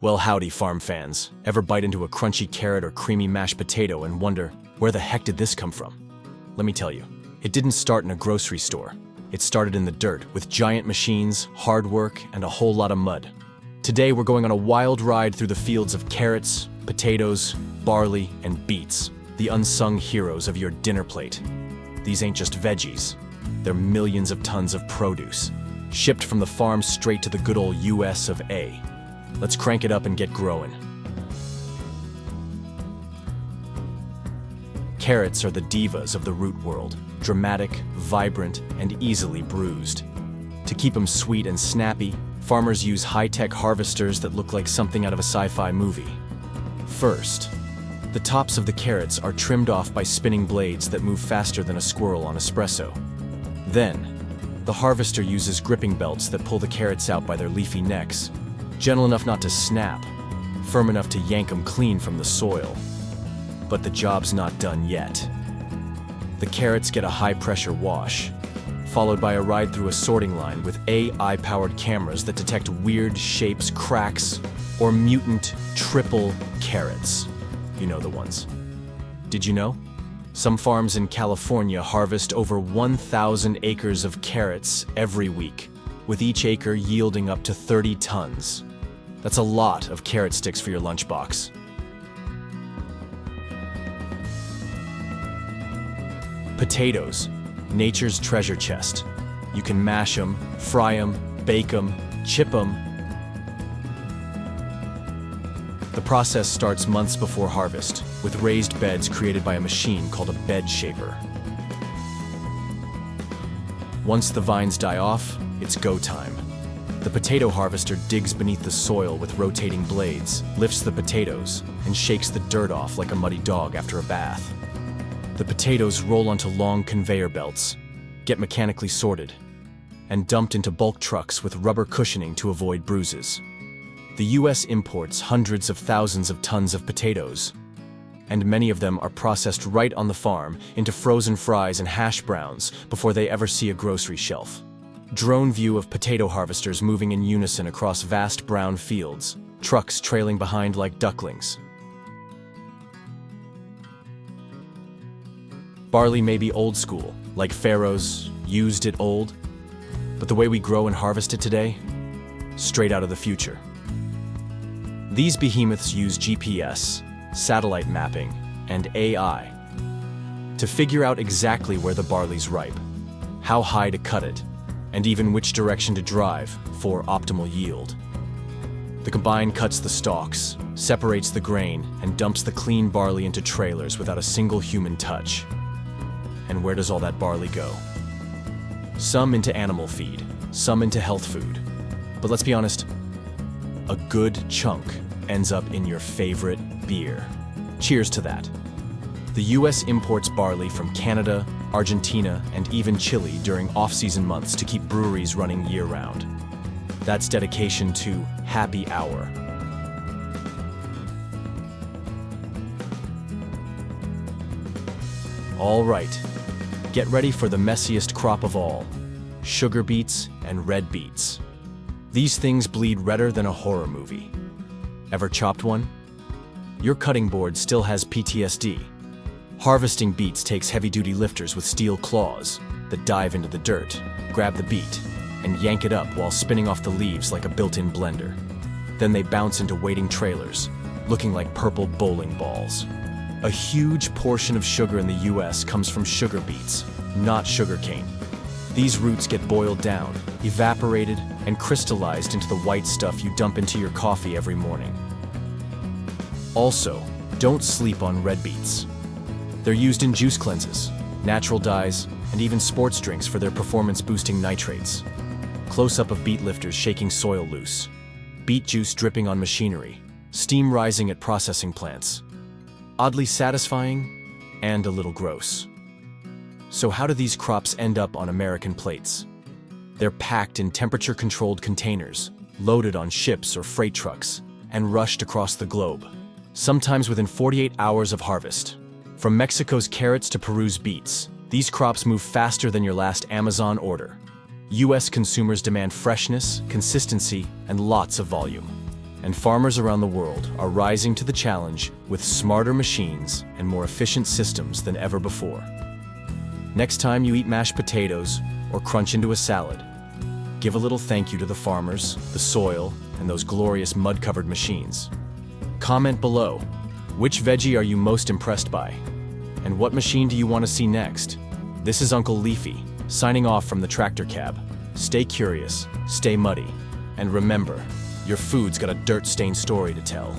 Well, howdy, farm fans. Ever bite into a crunchy carrot or creamy mashed potato and wonder, where the heck did this come from? Let me tell you, it didn't start in a grocery store. It started in the dirt, with giant machines, hard work, and a whole lot of mud. Today, we're going on a wild ride through the fields of carrots, potatoes, barley, and beets, the unsung heroes of your dinner plate. These ain't just veggies. They're millions of tons of produce, shipped from the farm straight to the good old US of A. Let's crank it up and get growing. Carrots are the divas of the root world, dramatic, vibrant, and easily bruised. To keep them sweet and snappy, farmers use high-tech harvesters that look like something out of a sci-fi movie. First, the tops of the carrots are trimmed off by spinning blades that move faster than a squirrel on espresso. Then, the harvester uses gripping belts that pull the carrots out by their leafy necks, gentle enough not to snap, firm enough to yank them clean from the soil. But the job's not done yet. The carrots get a high-pressure wash, followed by a ride through a sorting line with AI-powered cameras that detect weird shapes, cracks, or mutant triple carrots. You know the ones. Did you know? Some farms in California harvest over 1,000 acres of carrots every week, with each acre yielding up to 30 tons. That's a lot of carrot sticks for your lunchbox. Potatoes, nature's treasure chest. You can mash them, fry them, bake them, chip them. The process starts months before harvest, with raised beds created by a machine called a bed shaper. Once the vines die off, it's go time. The potato harvester digs beneath the soil with rotating blades, lifts the potatoes, and shakes the dirt off like a muddy dog after a bath. The potatoes roll onto long conveyor belts, get mechanically sorted, and dumped into bulk trucks with rubber cushioning to avoid bruises. The US imports hundreds of thousands of tons of potatoes, and many of them are processed right on the farm into frozen fries and hash browns before they ever see a grocery shelf. Drone view of potato harvesters moving in unison across vast brown fields, trucks trailing behind like ducklings. Barley may be old school, like Pharaoh's used it old, but the way we grow and harvest it today, straight out of the future. These behemoths use GPS, satellite mapping, and AI to figure out exactly where the barley's ripe, how high to cut it, and even which direction to drive for optimal yield. The combine cuts the stalks, separates the grain, and dumps the clean barley into trailers without a single human touch. And where does all that barley go? Some into animal feed, some into health food. But let's be honest, a good chunk ends up in your favorite beer. Cheers to that. The US imports barley from Canada, Argentina, and even Chile during off-season months to keep breweries running year-round. That's dedication to happy hour. All right, get ready for the messiest crop of all, sugar beets and red beets. These things bleed redder than a horror movie. Ever chopped one? Your cutting board still has PTSD. Harvesting beets takes heavy-duty lifters with steel claws that dive into the dirt, grab the beet, and yank it up while spinning off the leaves like a built-in blender. Then they bounce into waiting trailers, looking like purple bowling balls. A huge portion of sugar in the US comes from sugar beets, not sugarcane. These roots get boiled down, evaporated, and crystallized into the white stuff you dump into your coffee every morning. Also, don't sleep on red beets. They're used in juice cleanses, natural dyes, and even sports drinks for their performance-boosting nitrates. Close-up of beet lifters shaking soil loose, beet juice dripping on machinery, steam rising at processing plants. Oddly satisfying and a little gross. So how do these crops end up on American plates? They're packed in temperature-controlled containers, loaded on ships or freight trucks, and rushed across the globe, sometimes within 48 hours of harvest. From Mexico's carrots to Peru's beets, these crops move faster than your last Amazon order. US consumers demand freshness, consistency, and lots of volume. and farmers around the world are rising to the challenge with smarter machines and more efficient systems than ever before. Next time you eat mashed potatoes or crunch into a salad, give a little thank you to the farmers, the soil, and those glorious mud-covered machines. Comment below, which veggie are you most impressed by? And what machine do you want to see next? This is Uncle Leafy, signing off from the tractor cab. Stay curious, stay muddy, and remember, your food's got a dirt-stained story to tell.